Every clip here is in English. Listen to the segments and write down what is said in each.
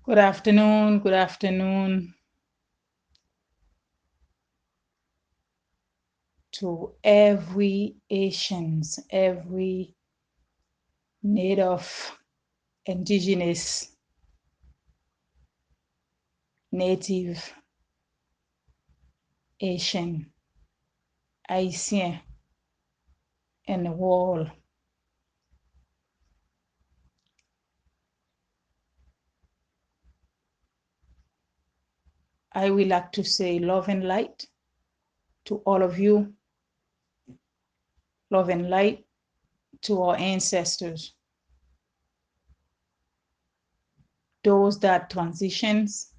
Good afternoon, good afternoon to every Asians, every native, indigenous, native, Asian, Haitian in the world. I would like to say love and light to all of you. Love and light to our ancestors. Those that transitions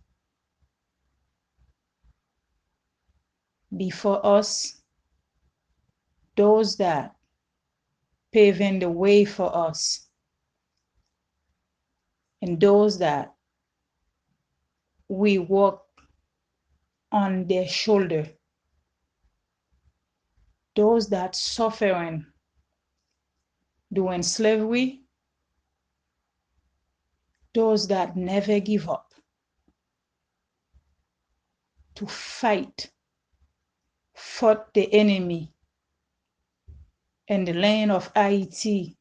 before us. Those that paving the way for us. And those that we walk on their shoulder. Those that suffering during slavery, those that never give up to fight, fought the enemy in the land of Haiti,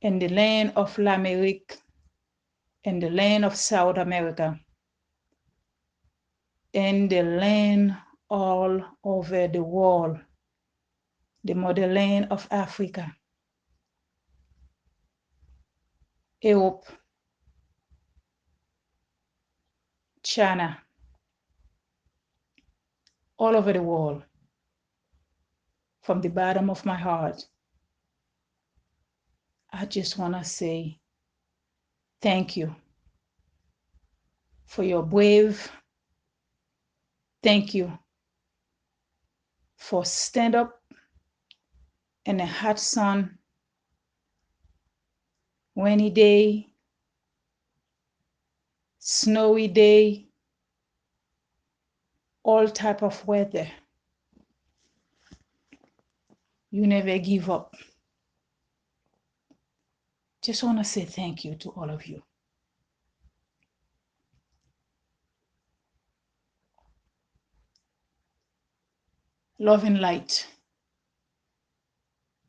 in the land of l'Amérique, in the land of South America, in the land all over the world, the motherland of Africa, Europe, China, all over the world. From the bottom of my heart, I just want to say thank you for your brave. Thank you for stand up in a hot sun, rainy day, snowy day, all type of weather. You never give up. Just want to say thank you to all of you. Love and light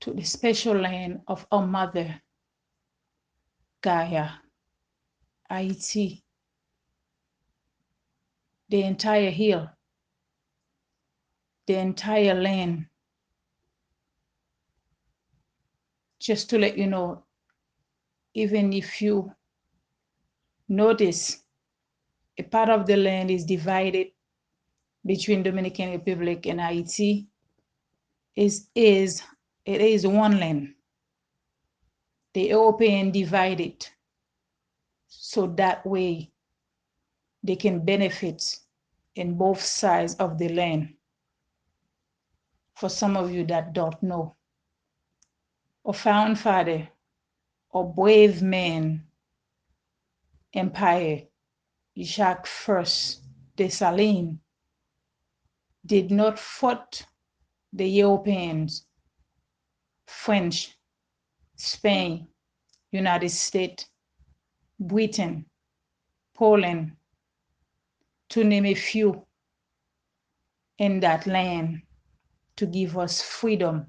to the special land of our mother, Gaia, Haiti, the entire hill, the entire land. Just to let you know, even if you notice, a part of the land is divided between Dominican Republic and Haiti, it is one land. The European divided so that way they can benefit in both sides of the land. For some of you that don't know, our founding father, our brave man, empire, Jacques Dessalines, did not fight the Europeans, French, Spain, United States, Britain, Poland, to name a few, in that land to give us freedom,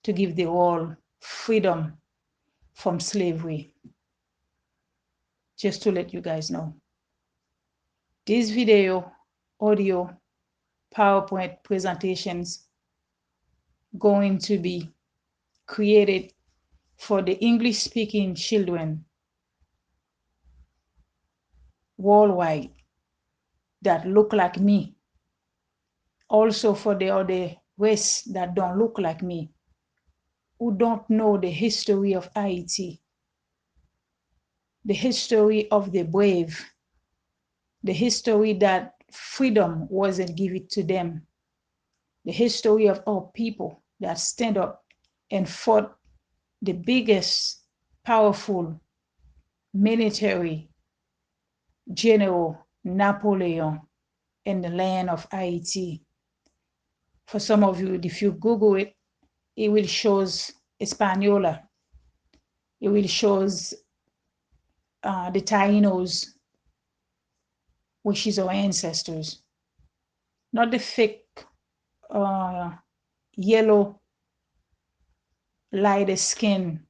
to give the world freedom from slavery. Just to let you guys know. This video, audio, PowerPoint presentations going to be created for the English-speaking children worldwide that look like me. Also for the other race that don't look like me, who don't know the history of Haiti, the history of the brave, the history that freedom wasn't given to them, the history of our people that stand up and fought the biggest, powerful military general, Napoleon, in the land of Haiti. For some of you, if you Google it, it will shows Española. It will shows the Tainos, which is our ancestors. Not the fake yellow, lighter skin.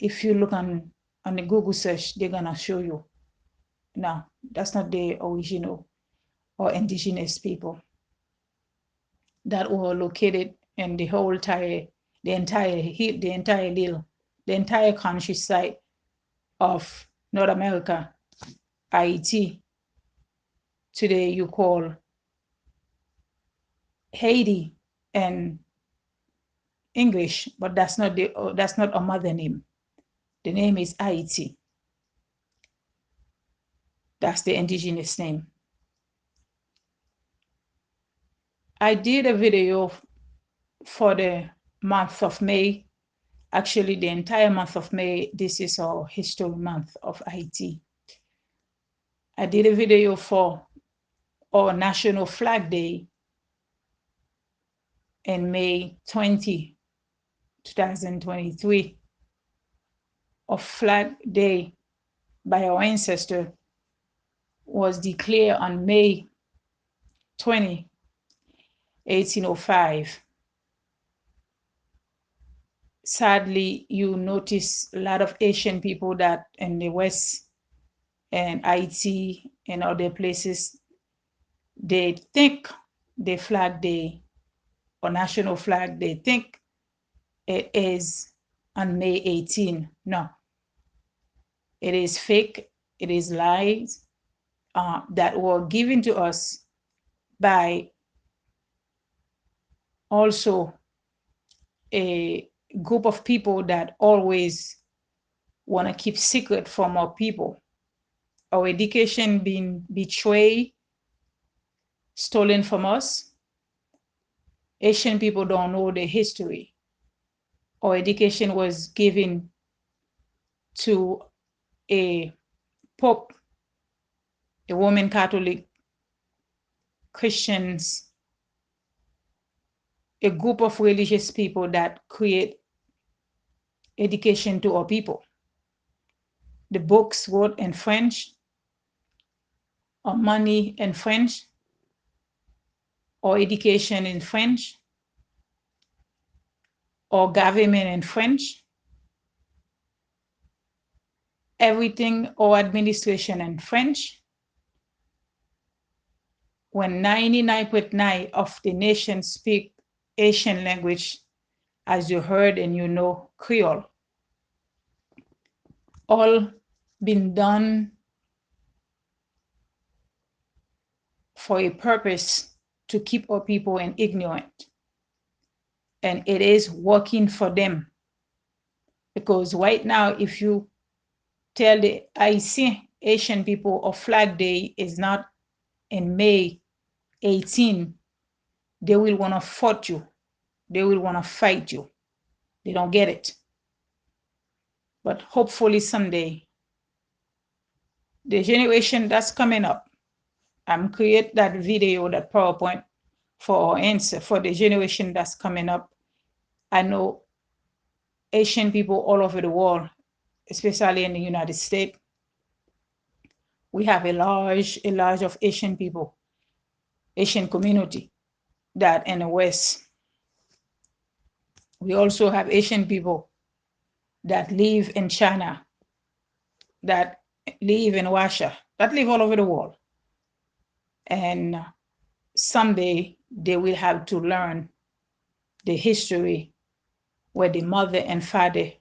If you look on the Google search, they're gonna show you. No, that's not the original or indigenous people that were located in the entire countryside of North America, Haiti. Today you call Haiti in English, but that's not a mother name. The name is Haiti. That's the indigenous name. I did a video for the month of May. Actually, the entire month of May, this is our history month of Haiti. I did a video for our National Flag Day in May 20, 2023. Our Flag Day by our ancestor was declared on May 20, 1805. Sadly, you notice a lot of Asian people that in the West and Haiti and other places, they think the Flag Day or National Flag, they think it is on May 18. No, it is fake. It is lies that were given to us by also a group of people that always want to keep secret from our people, our education being betrayed, stolen from us. Asian people don't know the history. Our education was given to a Pope, a Roman Catholic, Christians, a group of religious people that create education to our people. The books wrote in French, our money in French, our education in French, our government in French, everything, our administration in French. When 99.9% of the nation speak Haitian language, as you heard and you know, Creole. All been done for a purpose to keep our people in ignorant. And it is working for them. Because right now, if you tell the Haitian people of Flag Day is not in May 18, they will want to fight you. They will want to fight you. They don't get it. But hopefully someday, the generation that's coming up, I'm create that video, that PowerPoint for our answer, for the generation that's coming up. I know Asian people all over the world, especially in the United States, we have a large of Asian people, Asian community that in the West. We also have Asian people that live in China, that live in Russia, that live all over the world. And someday they will have to learn the history where the mother and father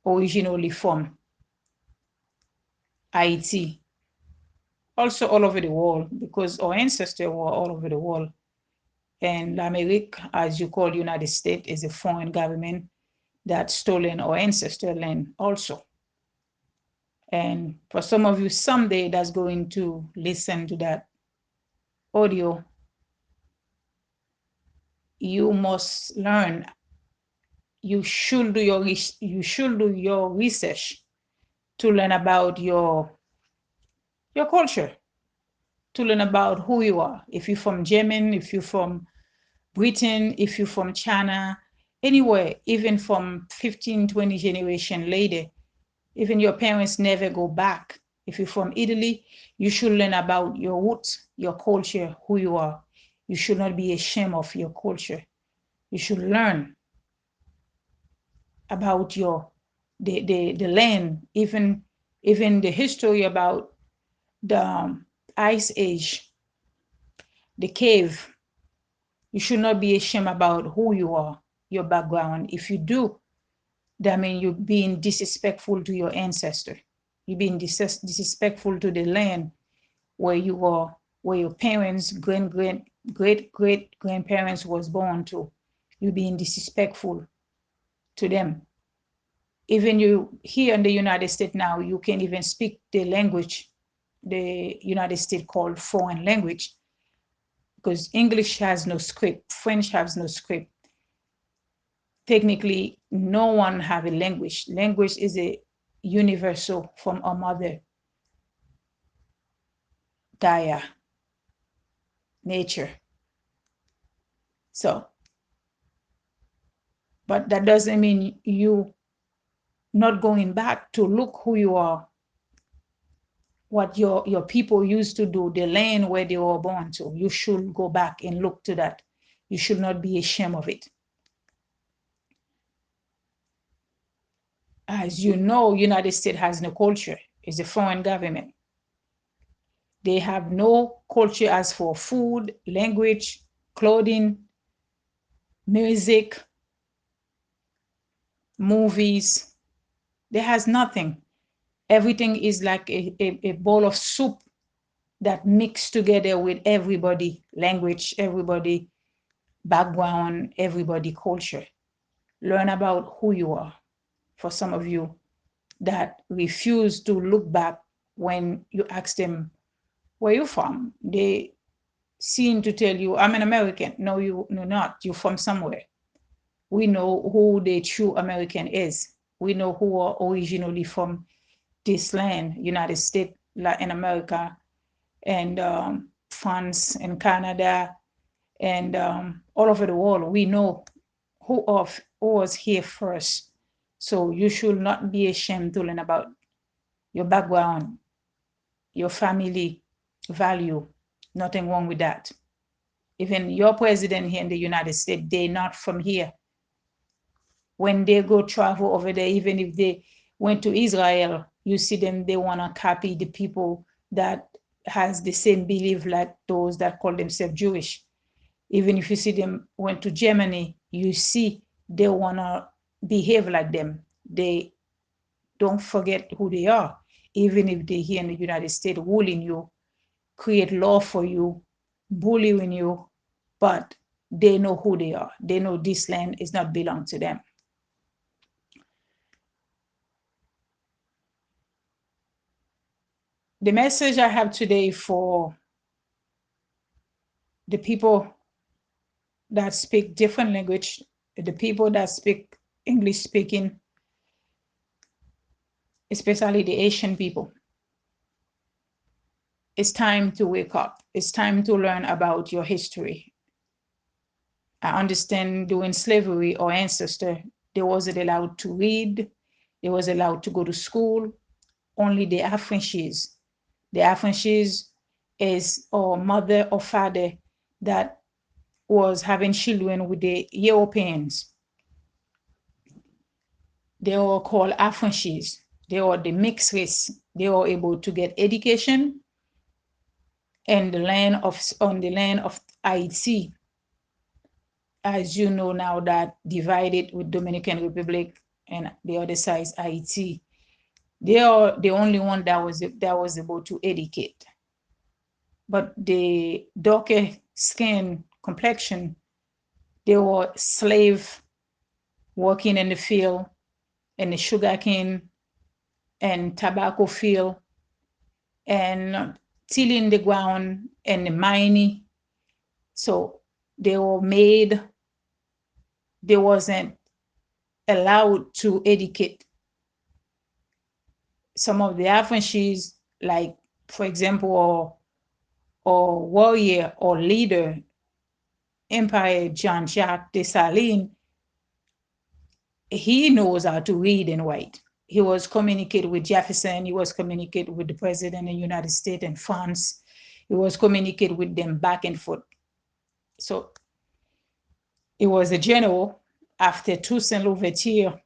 originally from Haiti. Also all over the world, because our ancestors were all over the world. And America, as you call United States, is a foreign government that stolen our ancestor land also. And for some of you someday that's going to listen to that audio, you must learn. You should do your research to learn about your culture, to learn about who you are. If you're from Germany, if you're from Britain, if you're from China, anywhere, even from 15, 20 generations later, even your parents never go back. If you're from Italy, you should learn about your roots, your culture, who you are. You should not be ashamed of your culture. You should learn about the land, even the history about the Ice Age, the cave. You should not be ashamed about who you are, your background. If you do, that means you're being disrespectful to your ancestor. You're being disrespectful to the land where you are, where your parents, great-grandparents was born to. You're being disrespectful to them. Even you here in the United States now, you can't even speak the language the United States called foreign language, because English has no script, French has no script. Technically, no one have a language. Language is a universal from our mother, Gaia, nature. So, but that doesn't mean you not going back to look who you are, what your people used to do, the land where they were born to. You should go back and look to that. You should not be ashamed of it. As you know, United States has no culture. It's a foreign government. They have no culture as for food, language, clothing, music, movies. There has nothing. Everything is like a bowl of soup that mixed together with everybody, language, everybody, background, everybody, culture. Learn about who you are. For some of you that refuse to look back when you ask them, where you from? They seem to tell you, I'm an American. No, you're not. You're from somewhere. We know who the true American is. We know who are originally from this land, United States, Latin America, and France and Canada, and all over the world. We know who was here first. So you should not be ashamed to learn about your background, your family value. Nothing wrong with that. Even your president here in the United States, they're not from here. When they go travel over there, even if they went to Israel, you see them, they want to copy the people that has the same belief like those that call themselves Jewish. Even if you see them went to Germany, you see they want to behave like them. They don't forget who they are. Even if they're here in the United States ruling you, create law for you, bullying you, but they know who they are. They know this land is not belong to them. The message I have today for the people that speak different language, the people that speak English speaking, especially the Asian people. It's time to wake up. It's time to learn about your history. I understand during slavery, our ancestor, they wasn't allowed to read, they was allowed to go to school, only the affranchis. The affranchis is our mother or father that was having children with the Europeans. They were called affranchis. They were the mixed race. They were able to get education and on the land of Haiti, as you know now, that divided with Dominican Republic and the other side is Haiti. They are the only one that was able to educate. But the darker skin complexion, they were slave working in the field, in the sugarcane and tobacco field, and tilling the ground and the mining. So they were made, they wasn't allowed to educate. Some of the affranchis, like for example, or warrior or leader, Empire Jean Jacques Dessalines, he knows how to read and write. He was communicating with Jefferson, he was communicating with the president of the United States and France, he was communicating with them back and forth. So he was a general after Toussaint Louverture,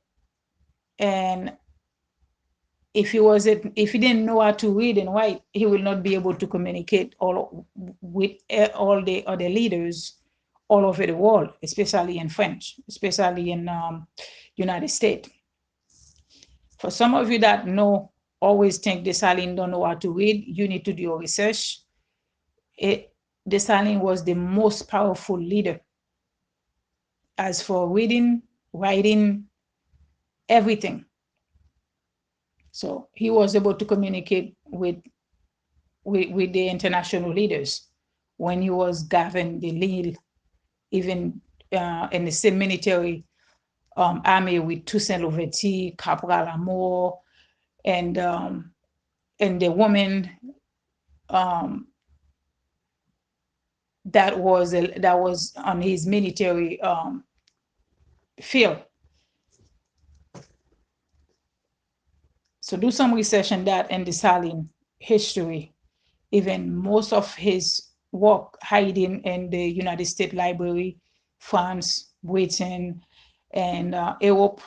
and if he didn't know how to read and write, he will not be able to communicate with all the other leaders all over the world, especially in French, especially in United States. For some of you that always think Dessalines don't know how to read, you need to do your research. Dessalines was the most powerful leader. As for reading, writing, everything. So he was able to communicate with the international leaders when he was governing the Lille, even in the same military army with Toussaint Louverture, Cabral Amour, and the woman that was on his military field. So do some research on that and Dessalines history. Even most of his work hiding in the United States Library, France, Britain, and Europe,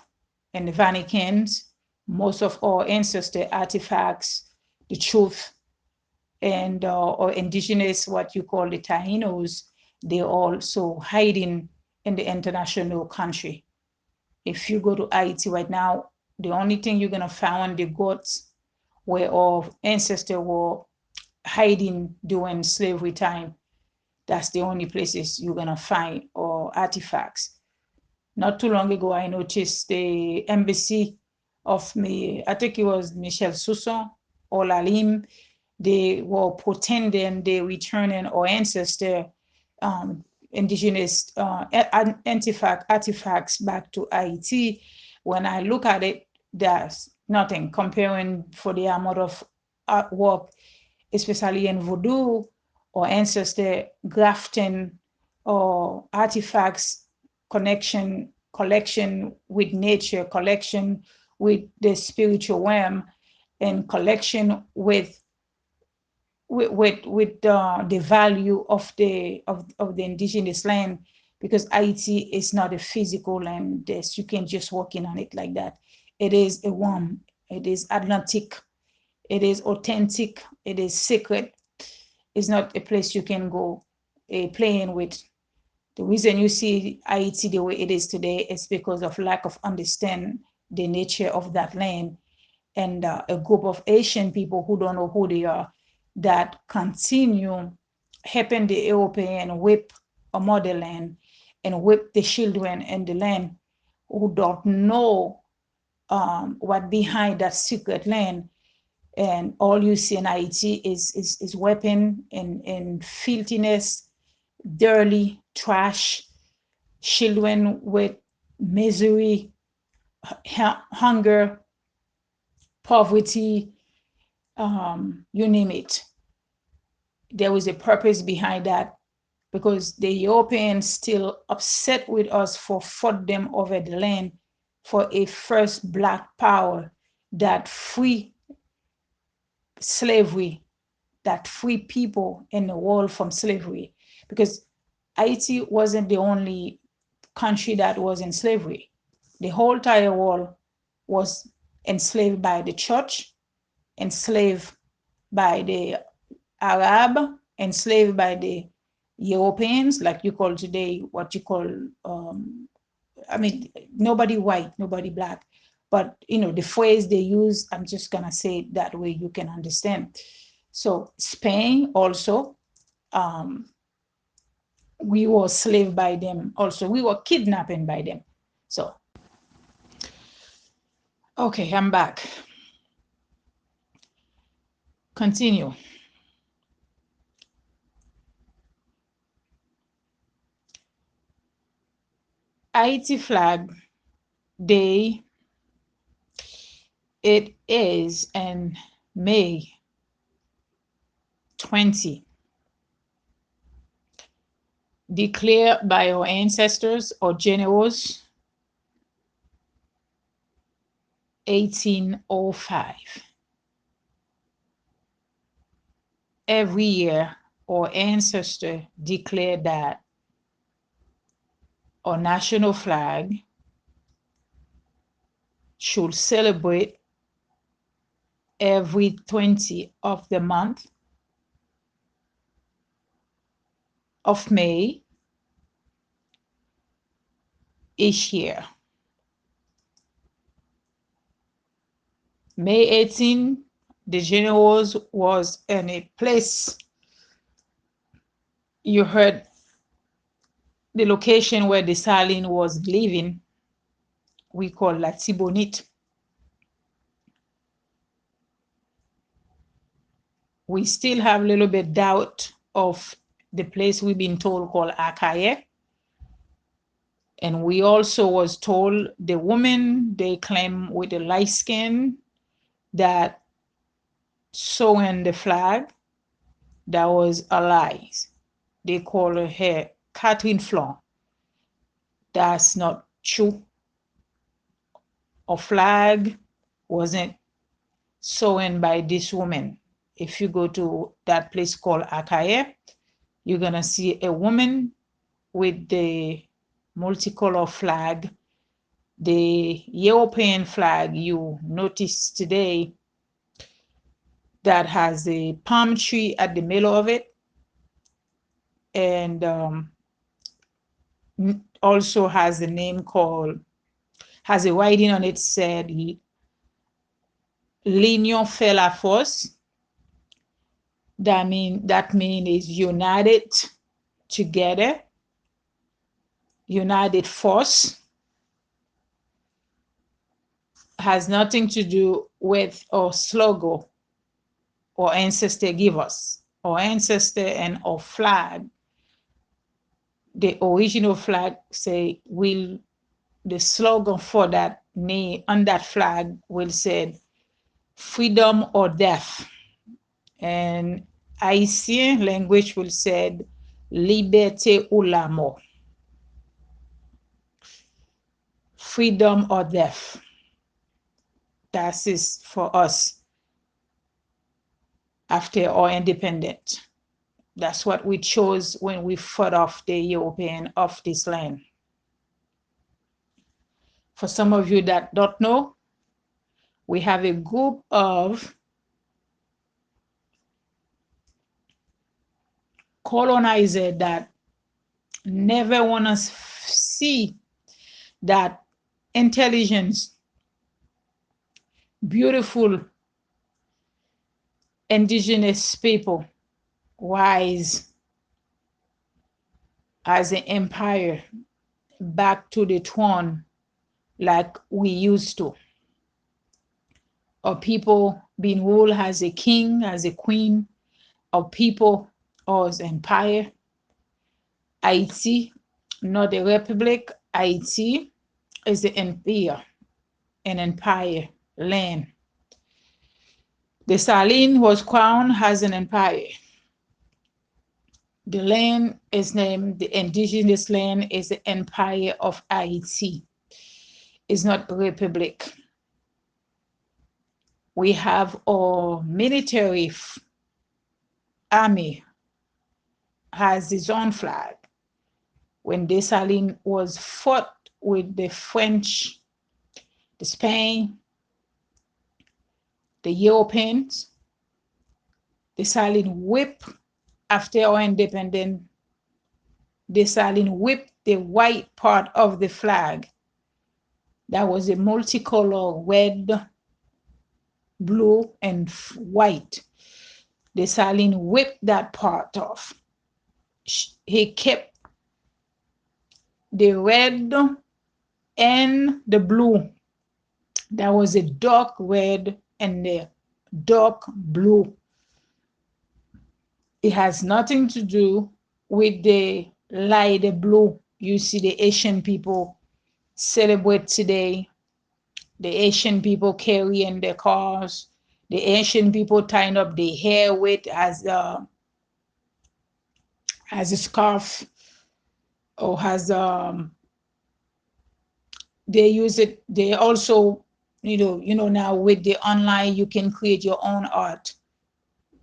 and the Vaticans. Most of our ancestor artifacts, the truth, and or indigenous, what you call the Taínos, they're also hiding in the international country. If you go to Haiti right now, the only thing you're gonna find the goats where our ancestors were hiding during slavery time. That's the only places you're gonna find or artifacts. Not too long ago, I noticed the embassy of me, I think it was Michel Sousson, Olalim, they were pretending they returning our ancestor indigenous artifacts back to Haiti. When I look at it, there's nothing comparing for the amount of artwork, especially in voodoo or ancestor grafting or artifacts collection with nature, collection with the spiritual realm, and collection with the value of the indigenous land, because Haiti is not a physical land that you can just walk in on it like that. It is a warm, it is Atlantic, it is authentic, it is sacred. It's not a place you can go playing with. The reason you see Haiti the way it is today is because of lack of understanding the nature of that land, and a group of Asian people who don't know who they are, that continue helping the European whip a motherland and whip the children in the land, who don't know what behind that secret land. And all you see in Haiti is weapon and filthiness, dirty trash, children with misery, hunger, poverty, you name it. There was a purpose behind that, because the Europeans still upset with us for fought them over the land for a first black power that free slavery, that free people in the world from slavery. Because Haiti wasn't the only country that was in slavery. The whole entire world was enslaved by the church, enslaved by the Arab, enslaved by the Europeans, like you call today, what you call, I mean, nobody white, nobody black. But, the phrase they use, I'm just going to say it that way you can understand. So Spain also, we were slave by them also. We were kidnapping by them. So, okay, I'm back. Continue. Haiti Flag Day, it is in May 20, declared by our ancestors or generals, 1805. Every year, our ancestors declared that our national flag should celebrate every 20 of the month of May each year. May 18, the generals was in a place, you heard the location where Dessalines was living, we call La Tibonite. We still have a little bit doubt of the place we've been told called Arcahaie. And we also was told the woman they claim with the light skin that sewing the flag, that was a lie. They call her Catherine Flon. That's not true. A flag wasn't sewn by this woman. If you go to that place called Arcahaie, you're gonna see a woman with the multicolor flag, the European flag you notice today, that has a palm tree at the middle of it, and also has a name called, has a writing on it said L'Union fait la force. That mean is united together, united force. Has nothing to do with our slogan. our ancestor give us. Our ancestor and our flag, the original flag say, the slogan for that name on that flag will say freedom or death. And Haitian language will say liberté ou la mort. Freedom or death. That is for us after our independence. That's what we chose when we fought off the European off this land. For some of you that don't know, we have a group of colonizers that never want to see that intelligence, beautiful indigenous people rise as an empire back to the throne like we used to. Or people being ruled as a king, as a queen, or people or as empire. Haiti, not a republic. Haiti is the empire, an empire land. Dessalines was crowned as an empire. The land is named, the indigenous land is the Empire of Haiti. It's not a republic. We have our military army has its own flag. When Dessalines was fought with the French, the Spain, the Europeans, Dessalines whipped after our independence. Dessalines whipped the white part of the flag. That was a multicolor red, blue, and white. Dessalines whipped that part off. He kept the red and the blue. That was a dark red and a dark blue. It has nothing to do with the light blue you see the Asian people celebrate today. The Asian people carry in their cars. The Asian people tying up their hair with as a scarf, or has they use it. They also, now with the online you can create your own art.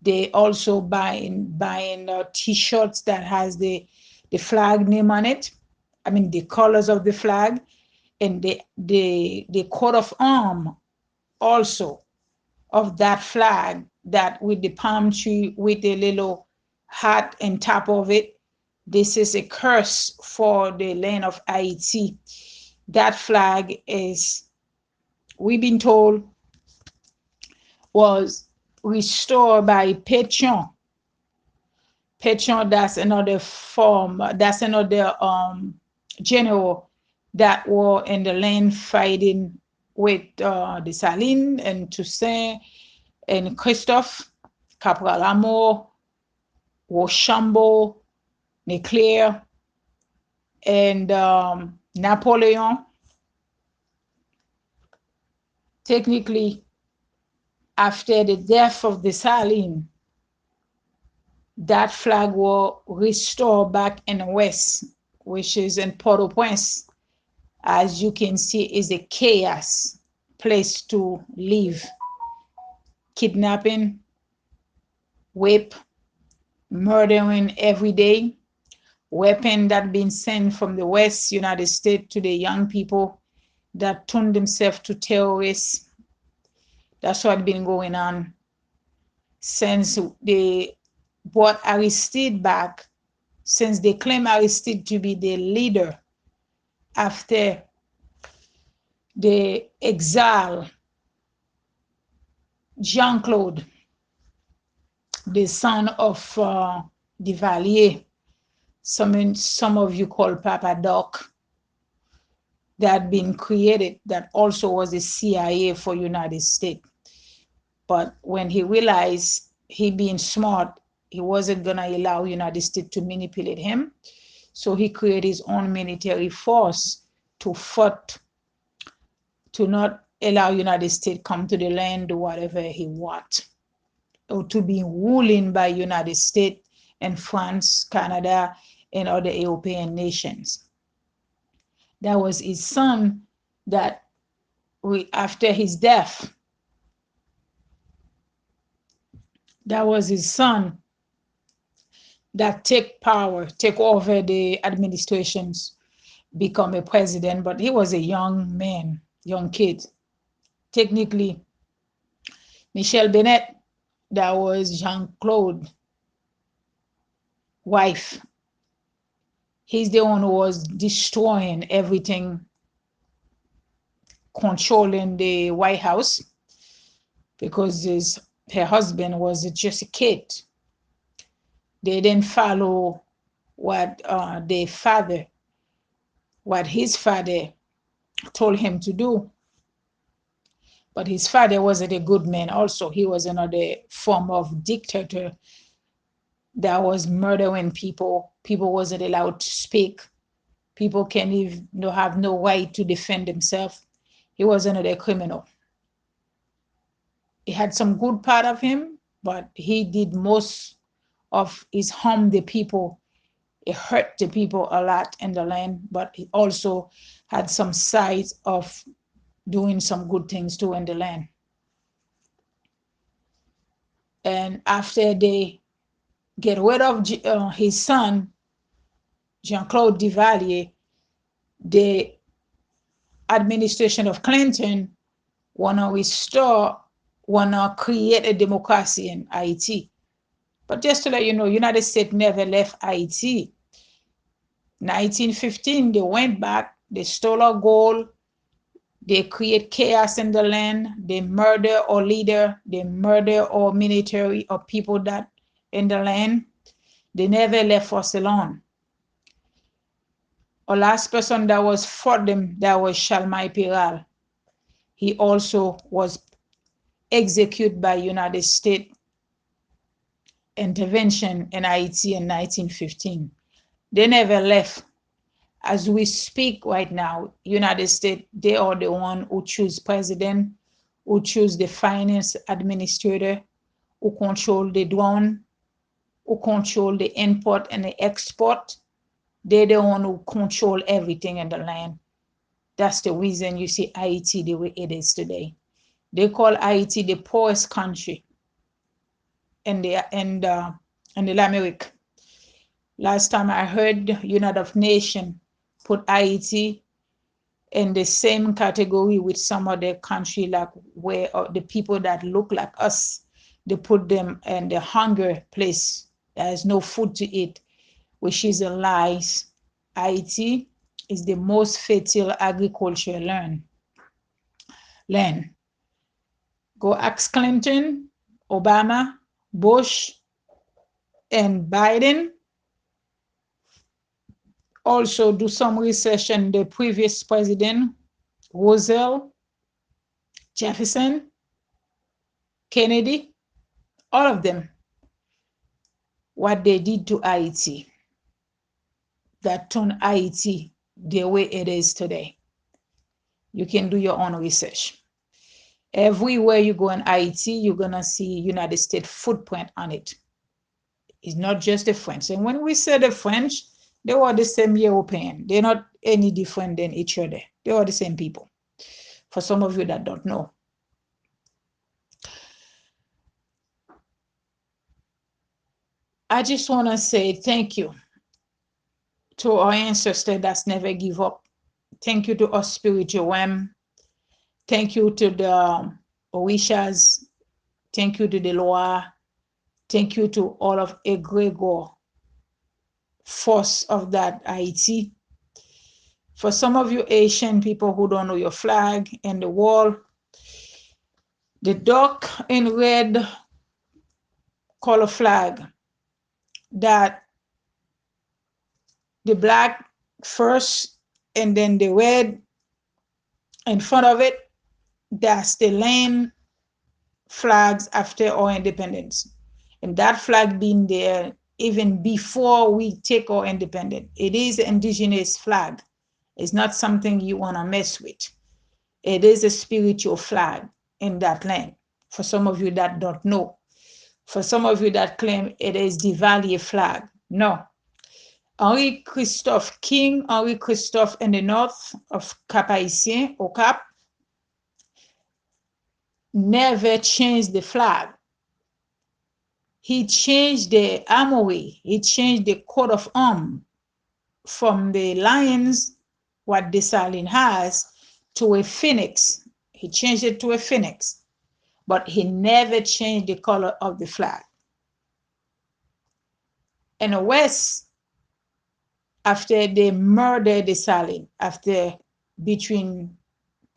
They also buying t-shirts that has the flag name on it. I mean the colors of the flag, and the coat of arm also of that flag, that with the palm tree with a little hat on top of it. This is a curse for the land of Haiti. That flag is, we've been told, was restored by Petion. Petion, that's another general that were in the land fighting with Dessalines and Toussaint and Christophe, Capral Amour, Rochambeau, Leclerc, and Napoleon. Technically, after the death of Dessalines, that flag was restored back in the West, which is in Port-au-Prince. As you can see, is a chaos place to live. Kidnapping, rape, murdering every day, weapon that been sent from the West United States to the young people that turn themselves to terrorists. That's what been going on since they brought Aristide back, since they claim Aristide to be the leader after the exile Jean-Claude, the son of Duvalier, some of you call Papa Doc, that been created, that also was the CIA for United States. But when he realized he being smart, he wasn't gonna allow United States to manipulate him. So he created his own military force to fight, to not allow United States come to the land, do whatever he want, or to be ruling by United States and France, Canada, and other European nations. That was his son that after his death, that was his son that take power, take over the administrations, become a president, but he was a young man, young kid. Technically, Michelle Bennett, that was Jean-Claude wife. He's the one who was destroying everything, controlling the White House, because her husband was just a kid. They didn't follow what his father told him to do. But his father wasn't a good man also. He was another form of dictator that was murdering people. People wasn't allowed to speak. People can't even have no right to defend themselves. He was another criminal. He had some good part of him, but he did most of his harm the people. It hurt the people a lot in the land, but he also had some sides of doing some good things too in the land. And after they get rid of his son, Jean-Claude Duvalier, the administration of Clinton wanna restore, wanna create a democracy in Haiti. But just to let you know, United States never left Haiti. 1915, they went back, they stole our gold, they create chaos in the land, they murder our leader, they murder our military or people that in the land. They never left us alone. Our last person that was for them, that was Shalmai Piral. He also was executed by United States intervention in Haiti in 1915. They never left. As we speak right now, United States, they are the one who choose president, who choose the finance administrator, who control the drone, who control the import and the export. They're the one who control everything in the land. That's the reason you see Haiti the way it is today. They call Haiti the poorest country in the America. Last time I heard, United Nations put Haiti in the same category with some other country, like where the people that look like us, they put them in the hunger place. There's no food to eat, which is a lie. Haiti is the most fertile agriculture land. Go ask Clinton, Obama, Bush, and Biden. Also do some research on the previous president, Roosevelt, Jefferson, Kennedy, all of them, what they did to Haiti that turned Haiti the way it is today. You can do your own research. Everywhere you go in Haiti, you're gonna see United States footprint on it. It's not just the French. And when we say the French, they were the same European. They're not any different than each other. They are the same people. For some of you that don't know. I just want to say thank you to our ancestors that's never give up. Thank you to our spiritual realm. Thank you to the Orishas. Thank you to the Loa. Thank you to all of egregor force of that Haiti. For some of you Asian people who don't know your flag and the wall, the dark and red color flag, that the black first and then the red in front of it, that's the land flags after our independence. And that flag been there even before we take our independence. It is an indigenous flag. It's not something you want to mess with. It is a spiritual flag in that land. For some of you that don't know. For some of you that claim it is the Valier flag. No. Henri Christophe, King Henri Christophe in the north of Cap-Haïtien, au Cap, never changed the flag. He changed the armory. He changed the coat of arms from the lions, what Dessalines has, to a phoenix. He changed it to a phoenix, but he never changed the color of the flag. In the West, after they murdered Dessalines, after between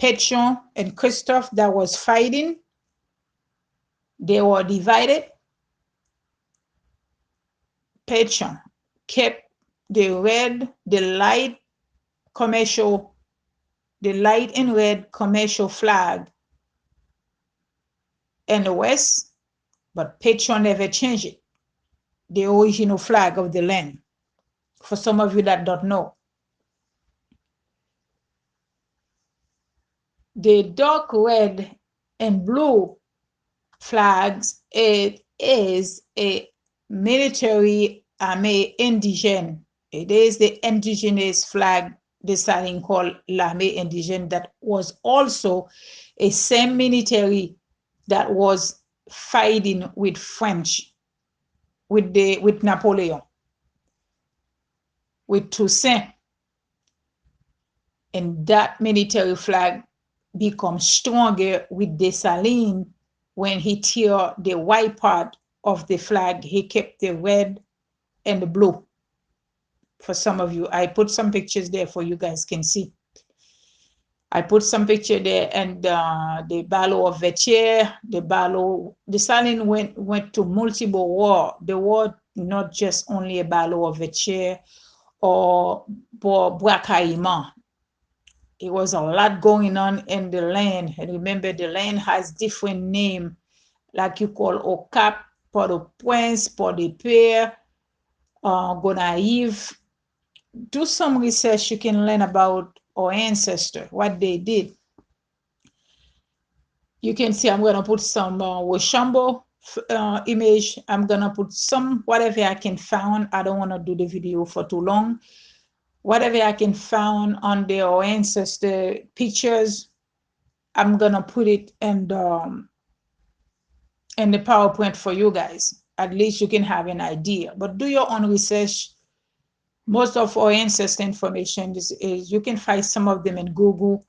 Petion and Christophe that was fighting, they were divided. Petion kept the light and red commercial flag in the West, but Petion never changed it, the original flag of the land. For some of you that don't know, the dark red and blue flags, it is a military armée indigène. It is the indigenous flag Dessalines called l'armée indigène, that was also a same military that was fighting with French, with Napoleon, with Toussaint. And that military flag becomes stronger with Dessalines. When he tear the white part of the flag, he kept the red and the blue. For some of you, I put some pictures there for you guys can see. I put some picture there, and the Battle of Vertières, Dessalines went to multiple war. The war, not just only a Battle of Vertières or Larcahaie. It was a lot going on in the land. And remember, the land has different name, like you call Au Cap, Port-au-Prince, Port-de-Paix, Gonaïve. Do some research, you can learn about our ancestors, what they did. You can see I'm going to put some Rochambeau image. I'm going to put some, whatever I can find. I don't want to do the video for too long. Whatever I can find on their ancestor pictures, I'm going to put it in the PowerPoint for you guys. At least you can have an idea. But do your own research. Most of our ancestor information is you can find some of them in Google,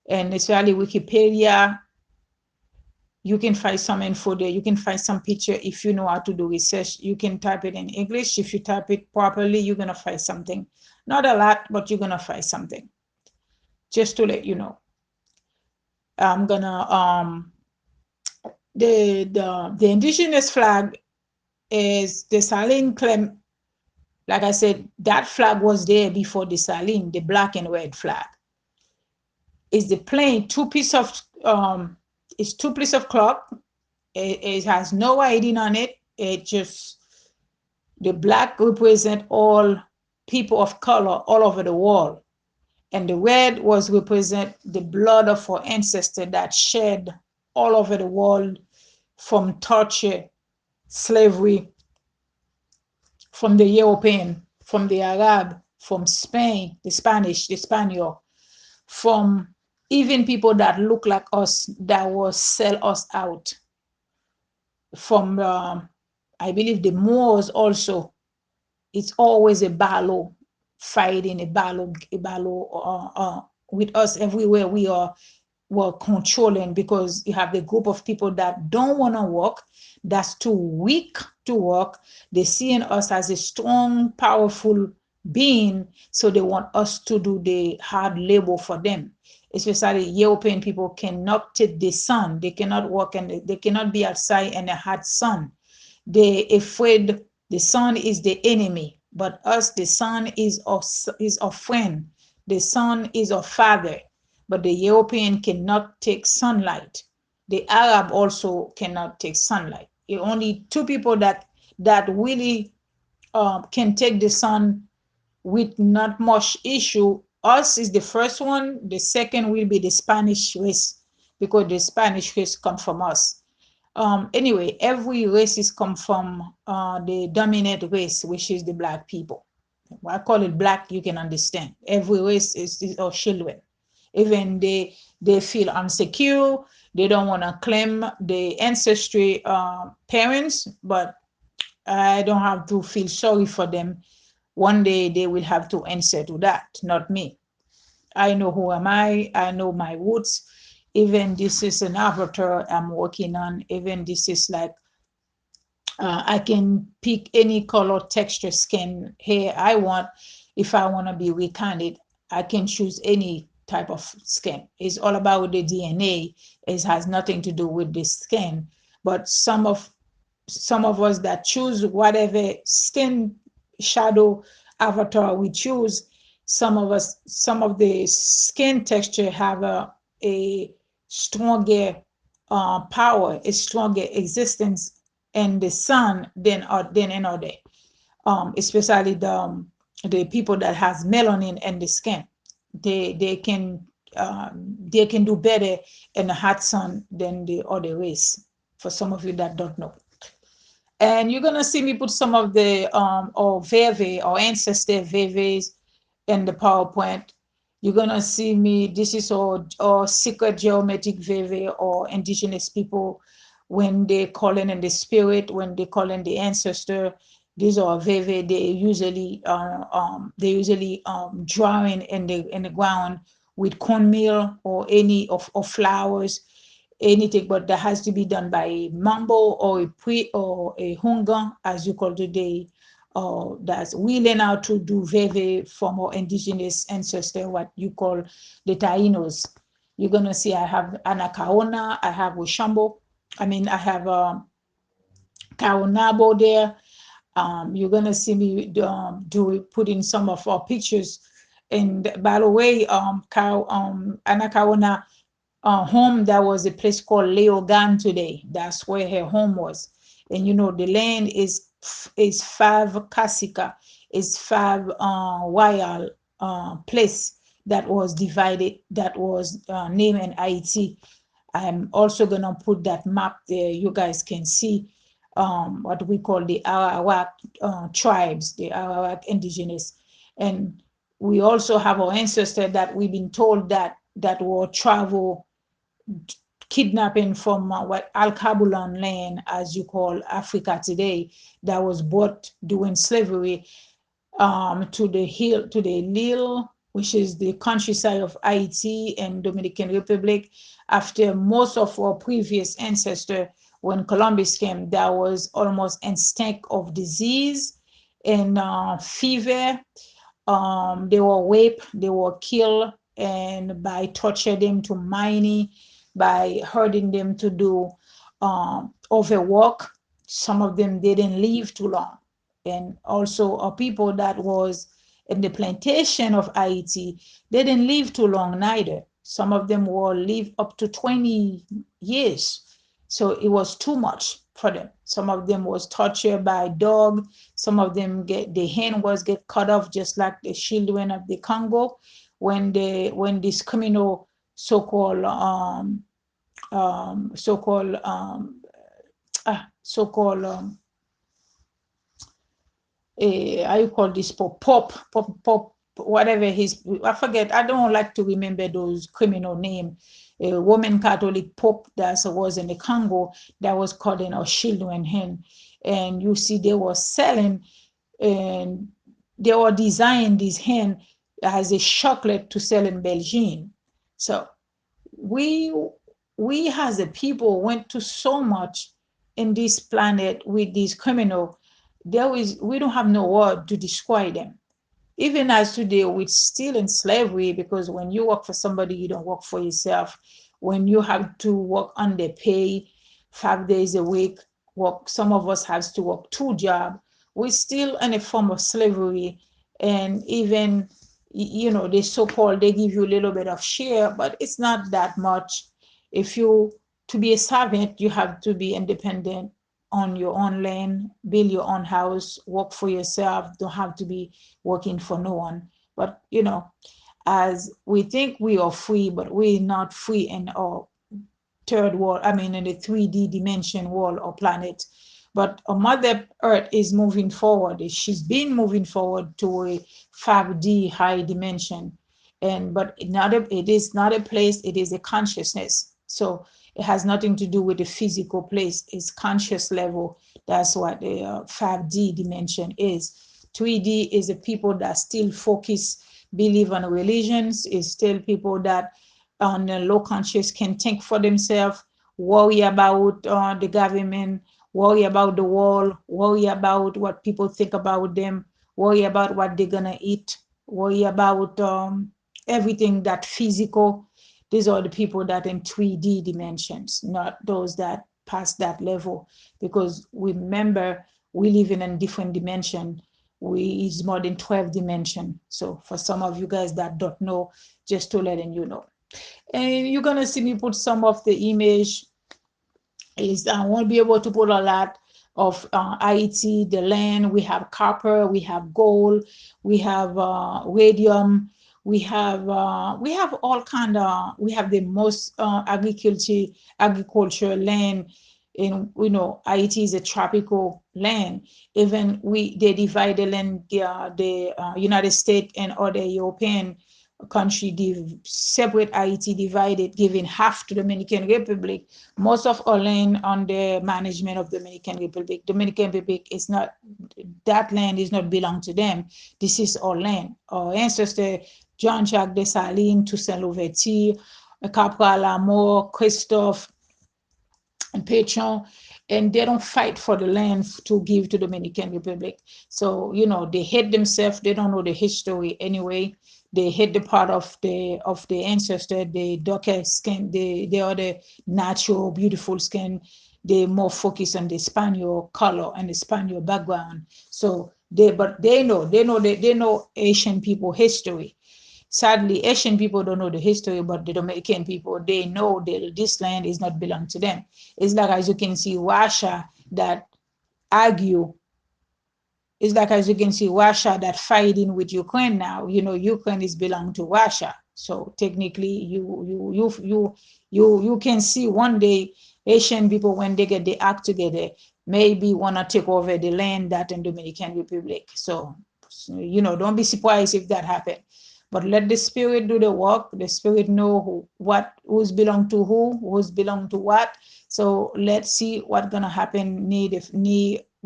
and especially Wikipedia. You can find some info there. You can find some picture. If you know how to do research, you can type it in English. If you type it properly, you're going to find something. Not a lot, but you're going to find something. Just to let you know. I'm going to, the indigenous flag is Dessalines claim. Like I said, that flag was there before Dessalines, the black and red flag. It's the plain two piece of cloth. It has no writing on it. It just, the black represent all people of color all over the world. And the red was represent the blood of our ancestors that shed all over the world from torture, slavery, from the European, from the Arab, from Spain, the Spanish, the Spaniard, from even people that look like us that will sell us out. From, I believe the Moors also. It's always a battle, fighting, a battle with us everywhere we're controlling, because you have the group of people that don't want to work, that's too weak to work. They see in us as a strong, powerful being, so they want us to do the hard labor for them. Especially European people cannot take the sun. They cannot work, and they cannot be outside in the hot sun. They're afraid the sun is the enemy. But us, the sun is our friend. The sun is our father. But the European cannot take sunlight. The Arab also cannot take sunlight. only two people that really can take the sun with not much issue. Us is the first one. The second will be the Spanish race, because the Spanish race come from us. Anyway, every race is come from the dominant race, which is the black people. I call it black, you can understand. Every race is our children. Even they feel insecure, they don't want to claim the ancestry parents, but I don't have to feel sorry for them. One day they will have to answer to that, not me. I know who am I know my roots. Even this is an avatar I'm working on. Even this is like I can pick any color, texture, skin, hair I want. If I want to be recounted, I can choose any type of skin. It's all about the DNA. It has nothing to do with the skin. But some of us that choose whatever skin shadow avatar we choose, some of the skin texture have a stronger power, a stronger existence in the sun than another. Especially the people that has melanin in the skin, they they can do better in the hot sun than the other race. For some of you that don't know. And you're gonna see me put some of the or Veve or ancestor Veves in the PowerPoint. You're gonna see me, this is or secret geometric Veve or indigenous people when they call in the spirit, when they call in the ancestor. These are Veve, they usually drawing in the ground with cornmeal or any of flowers, anything, but that has to be done by a mambo or a pre or a hunga, as you call today. That's we learn how to do veve from our indigenous ancestor, what you call the Tainos. You're gonna see I have Ana Carona, I have Oshambo, I have Kaonabo there. You're gonna see me put in some of our pictures. And by the way, Ana Carona home, that was a place called Leogan today. That's where her home was. And you know, the land is 5 kasika, is 5 royal place that was divided, that was named in Haiti. I'm also gonna put that map there. You guys can see what we call the Arawak tribes, the Arawak indigenous. And we also have our ancestors that we've been told that will travel kidnapping from what Al-Kabulan land, as you call Africa today, that was brought during slavery to the Lille, which is the countryside of Haiti and Dominican Republic. After most of our previous ancestors, when Columbus came, there was almost instinct of disease and fever. They were raped, they were killed, and by torture them to mining, by hurting them to do overwork. Some of them didn't live too long. And also people that was in the plantation of Haiti, they didn't live too long neither. Some of them will live up to 20 years. So it was too much for them. Some of them was tortured by dog. Some of them the hand was get cut off, just like the children of the Congo, when this criminal so-called so-called so-called how you call this pop, whatever his, I forget, I don't like to remember those criminal name. A Roman Catholic Pope that was in the Congo that was cutting our children hand. And you see they were selling, and they were designing this hand as a chocolate to sell in Belgium. So we as a people went to so much in this planet with these criminal. We don't have no word to describe them. Even as today, we're still in slavery, because when you work for somebody, you don't work for yourself. When you have to work under pay 5 days a week, some of us has to work 2 jobs. We're still in a form of slavery. And even, you know, they so-called, they give you a little bit of share, but it's not that much. To be a servant, you have to be independent. on your own land, build your own house, work for yourself, don't have to be working for no one. But you know, as we think we are free, but we're not free in our third world, I mean in the 3D dimension world or planet. But Mother Earth is moving forward. She's been moving forward to a 5D high dimension. And but it is not a place, it is a consciousness. So it has nothing to do with the physical place. It's conscious level. That's what the 5D dimension is. 3D is the people that still focus, believe on religions, is still people that on the low conscious can think for themselves, worry about the government, worry about the world, worry about what people think about them, worry about what they're gonna eat, worry about everything that physical. These are the people that in 3D dimensions, not those that pass that level. Because remember, we live in a different dimension. It's more than 12 dimension. So for some of you guys that don't know, just to letting you know. And you're gonna see me put some of the image. Is I won't be able to put a lot of Haiti, the land. We have copper, we have gold, we have radium, we have all kind of, we have the most agriculture land. In, you know, Haiti is a tropical land. Even they divide the land, the United States and other European country give separate Haiti, divided, giving half to Dominican Republic. Most of our land under management of Dominican Republic. Dominican Republic is not, that land is not belong to them. This is our land. Our ancestor Jean Jacques Dessalines, Toussaint Louverture, Capral Amour, Christophe and Petion, and they don't fight for the land to give to Dominican Republic. So, you know, they hate themselves. They don't know the history anyway. They hate the part of the ancestor, the darker skin, the other natural, beautiful skin. They more focus on the Spaniard color and the Spaniard background. So they know Asian people history. Sadly, Asian people don't know the history, but the Dominican people, they know that this land is not belong to them. It's like, as you can see, Russia that argue. It's like, as you can see, Russia that fighting with Ukraine now. You know, Ukraine is belong to Russia. So technically, you can see one day Asian people, when they get the act together, maybe want to take over the land that in Dominican Republic. So, you know, don't be surprised if that happens. But let the spirit do the work. The spirit know who's belong to who's belong to what. So let's see what's gonna happen. We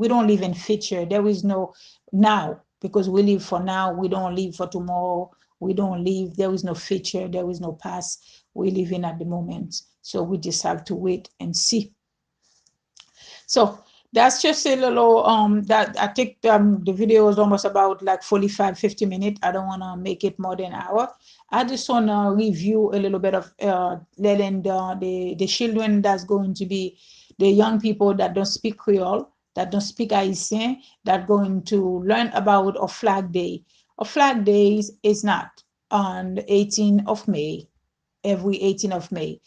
don't live in future. There is no now, because we live for now. We don't live for tomorrow. We don't live. There is no future. There is no past. We live in at the moment. So we just have to wait and see. So that's just a little that I think the video is almost about like 45-50 minutes. I don't want to make it more than an hour. I just want to review a little bit of letting the children that's going to be the young people that don't speak Creole, that don't speak Haitian, that going to learn about a flag day. A flag day is not on the 18th of May, every 18th of May.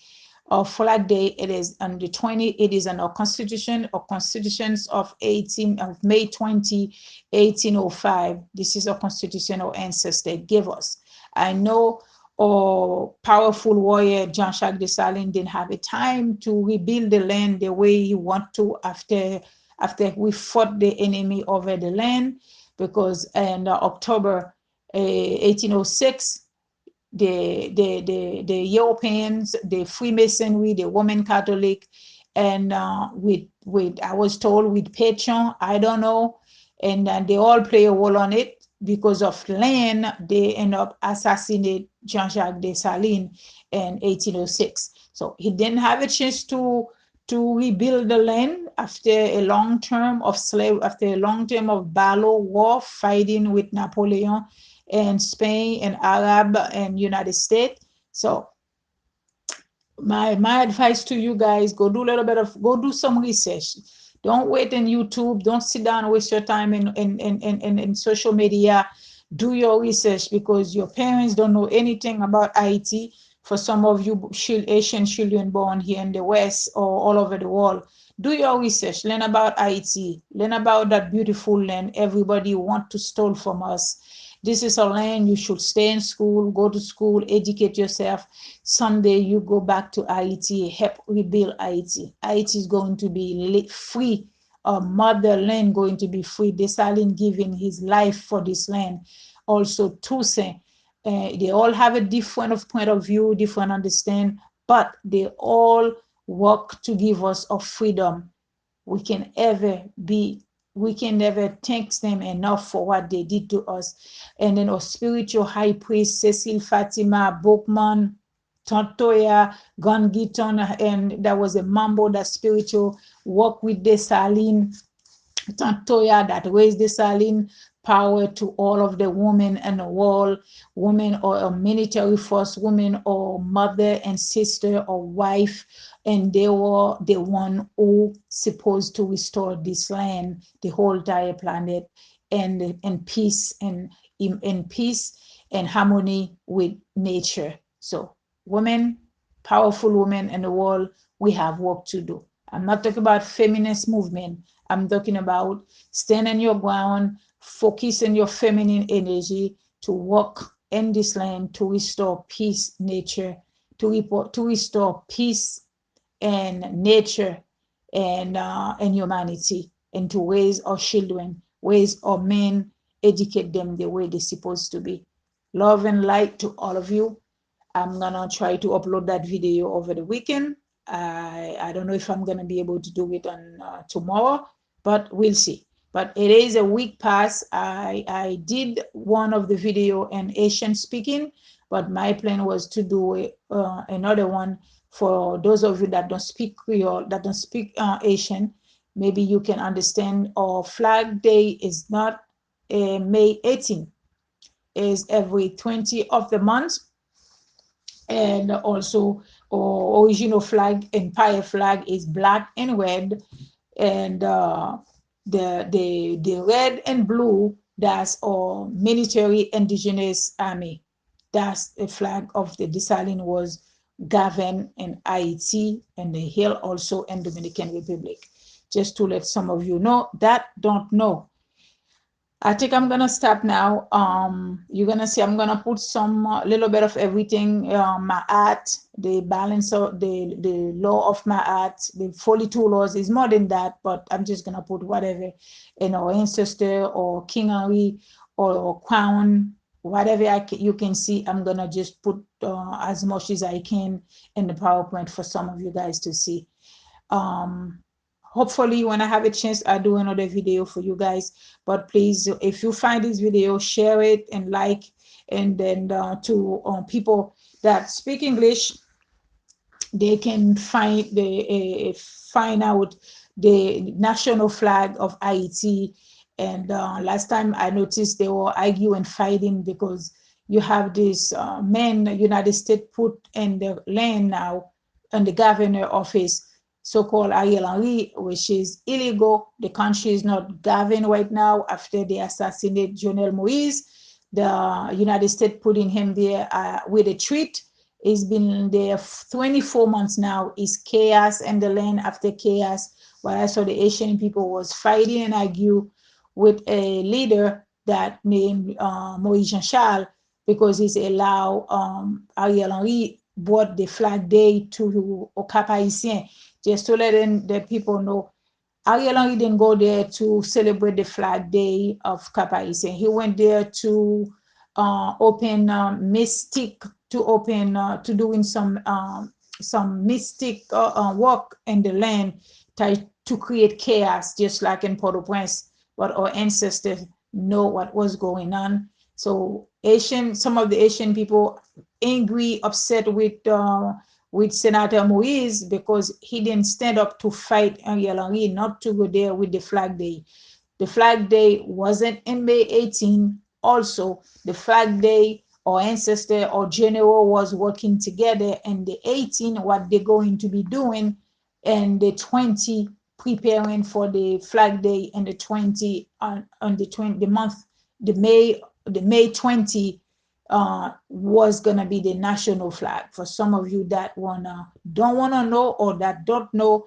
Our flag day, it is on the 20th, it is in our constitution, or constitutions of May 20, 1805. This is our constitution our ancestors gave us. I know our powerful warrior Jean Jacques Dessalines didn't have a time to rebuild the land the way he want to after we fought the enemy over the land, because in October 1806, the Europeans, the Freemasonry, the Roman Catholic, and with I was told with Petion, I don't know, and they all play a role on it. Because of land, they end up assassinating Jean Jacques Dessalines in 1806. So he didn't have a chance to rebuild the land after a long term of battle, war, fighting with Napoleon and Spain and Arab and United States. So my advice to you guys, go do some research. Don't wait on YouTube. Don't sit down and waste your time in social media. Do your research, because your parents don't know anything about Haiti. For some of you Asian children born here in the West or all over the world, Do your research, learn about Haiti, learn about that beautiful land everybody want to steal from us. This is a land you should stay in school, go to school, educate yourself. Someday you go back to Haiti, help rebuild Haiti. Haiti is going to be free. Motherland going to be free. Dessalines giving his life for this land. Also, Toussaint. They all have a different point of view, different understand, but they all work to give us a freedom. We can never thank them enough for what they did to us. And then our spiritual high priest, Cecile Fatima Bookman, Tontoya, Gongiton, and that was a mambo, that spiritual work with Dessalines, Tontoya, that raised Dessalines power to all of the women in the world, women or a military force, women or mother and sister or wife, and they were the one who supposed to restore this land, the whole entire planet, and peace and in peace and harmony with nature. So women, powerful women in the world, we have work to do. I'm not talking about feminist movement. I'm talking about standing your ground, focusing your feminine energy to work in this land to restore peace, nature, to restore peace and nature and humanity, and to raise our children, raise our men, educate them the way they're supposed to be. Love and light to all of you. I'm gonna try to upload that video over the weekend. I don't know if I'm gonna be able to do it on tomorrow, but we'll see. But it is a week past. I did one of the video in Haitian speaking, but my plan was to do another one for those of you that don't speak Creole, that don't speak Haitian. Maybe you can understand our Flag Day is not May 18th, is every 20th of the month. And also our original flag, empire flag, is black and red, and the red and blue, that's our military indigenous army. That's the flag of the Dessalines was governed in Haiti and the Hill also in Dominican Republic. Just to let some of you know that don't know. I think I'm gonna stop now. You're gonna see I'm gonna put some little bit of everything. My art, the balance of the law of my art, the 42 laws is more than that, but I'm just gonna put whatever, our ancestor or King Henry or Crown, whatever you can see. I'm gonna just put as much as I can in the PowerPoint for some of you guys to see. Hopefully when I have a chance, I'll do another video for you guys. But please, if you find this video, share it and like, and then to people that speak English, they can find out the national flag of Haiti. And last time I noticed they were arguing, fighting, because you have this man United States put in the land now in the governor office, so-called Ariel Henry, which is illegal. The country is not governed right now after they assassinate Jovenel Moise. The United States putting him there with a treat. He's been there 24 months now. It's chaos in the land after chaos. While I saw the Asian people was fighting and argue with a leader that named Moise Jean Charles, because he's allowed Ariel Henry brought the Flag Day to Cap Haitien. Just to let the people know, Ariel Henry didn't go there to celebrate the Flag Day of Cap Haitien. He went there to open mystic, to doing some mystic work in the land, to create chaos, just like in Port-au-Prince. But our ancestors know what was going on. So some of the Asian people angry, upset with Senator Moise because he didn't stand up to fight Ariel Henry not to go there with the Flag Day. The Flag Day wasn't in May 18. Also, the Flag Day, our ancestor or general was working together, and the 18, what they're going to be doing, and the 20, preparing for the Flag Day, and the 20 on the 20 the month, the May 20 was gonna be the national flag. For some of you that don't wanna know or that don't know,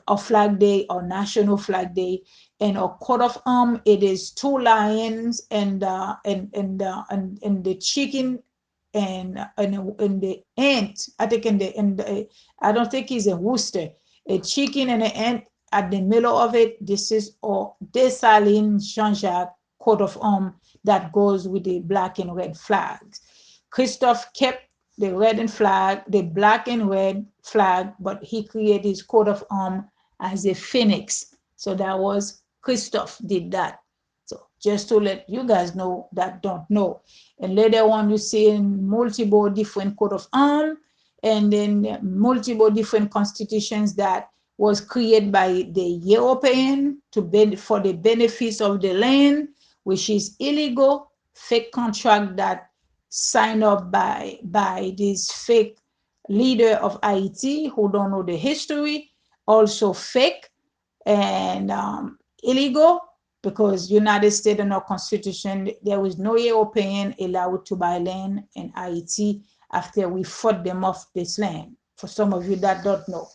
a flag day or national flag day. And our coat of arm, it is two lions and the chicken and the ant. I think I don't think it's a rooster, a chicken and an ant at the middle of it. This is our Dessalines Jean Jacques coat of arm that goes with the black and red flags. Christophe kept the red and flag, the black and red flag, but he created his coat of arm as a phoenix. So that was Christophe did that. So just to let you guys know that don't know. And later on, you see multiple different coat of arm, and then multiple different constitutions that was created by the European for the benefits of the land, which is illegal, fake contract that signed up by this fake leader of Haiti who don't know the history, also fake and illegal, because United States and our constitution, there was no European allowed to buy land in Haiti after we fought them off this land. For some of you that don't know.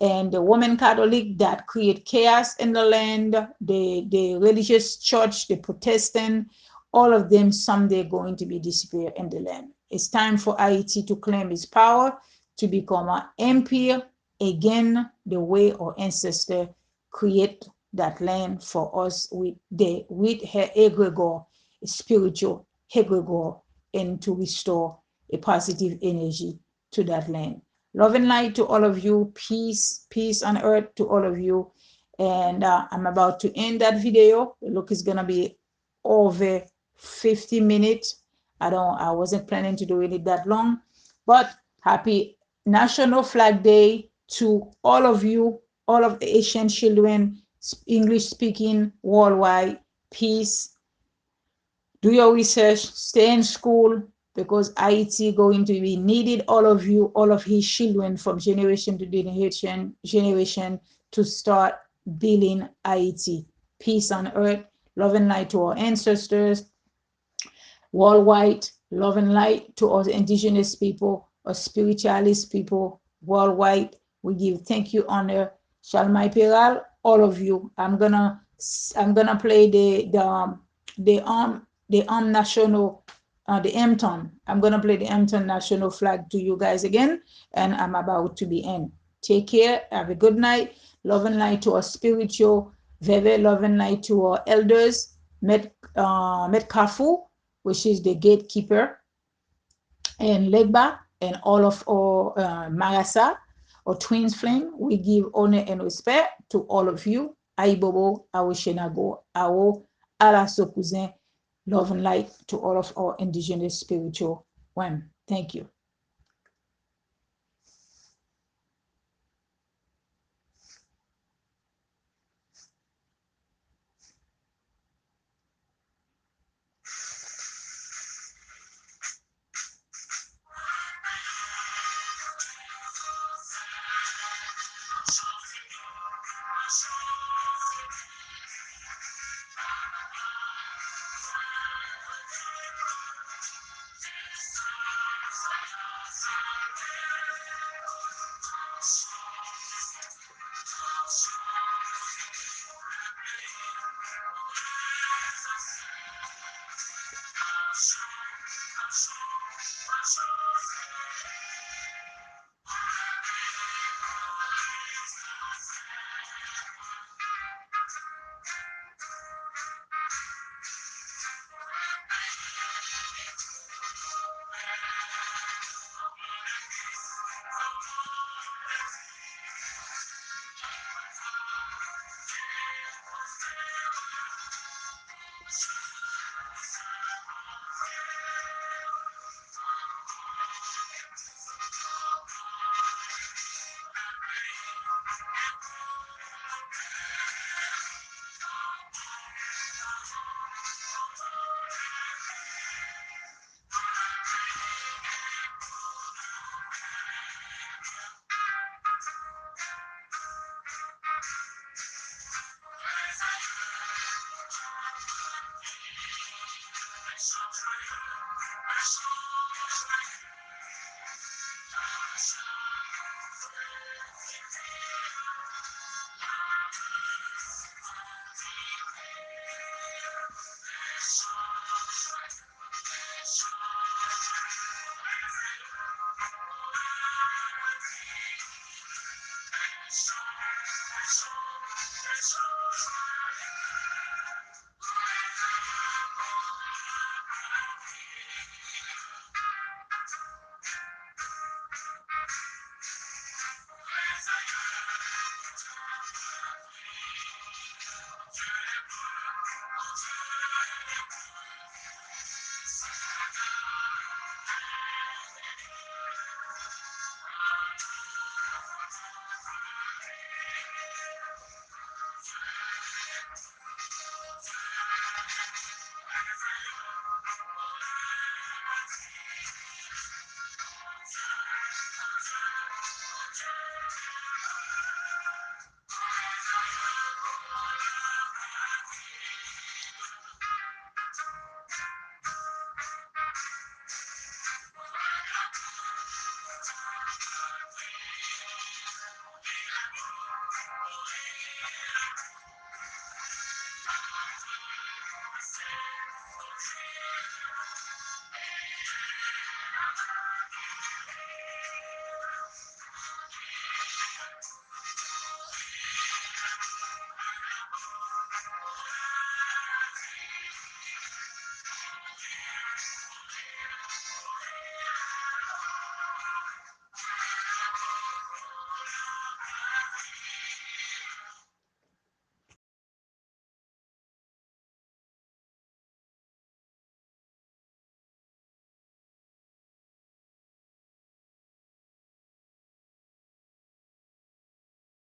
And the Roman Catholic that create chaos in the land, the religious church, the Protestant, all of them someday going to be disappear in the land. It's time for Haiti to claim its power, to become an empire again, the way our ancestors create that land for us with her egregore, spiritual egregore, and to restore a positive energy to that land. Love and light to all of you. Peace on earth to all of you. And I'm about to end that video. Look, it's gonna be over 50 minutes. I wasn't planning to do it that long, but happy National Flag Day to all of you, all of the Asian children, English speaking worldwide. Peace. Do your research, stay in school, because Haiti going to be needed, all of you, all of his children from generation to generation to start building Haiti. Peace on earth, love and light to our ancestors, worldwide, love and light to our indigenous people, our spiritualist people worldwide. We give thank you, honor, Shalmai Peral, all of you. I'm gonna play the national the Mton. I'm gonna play the Mton national flag to you guys again, and I'm about to be in. Take care. Have a good night. Love and light to our spiritual, very love and light to our elders. Met Kafu, which is the gatekeeper, and Legba, and all of our Marasa, or Twins Flame. We give honor and respect to all of you. Aibobo, Awo Shenago, Awo, Alaso Cousin. Love and light to all of our indigenous spiritual women. Thank you.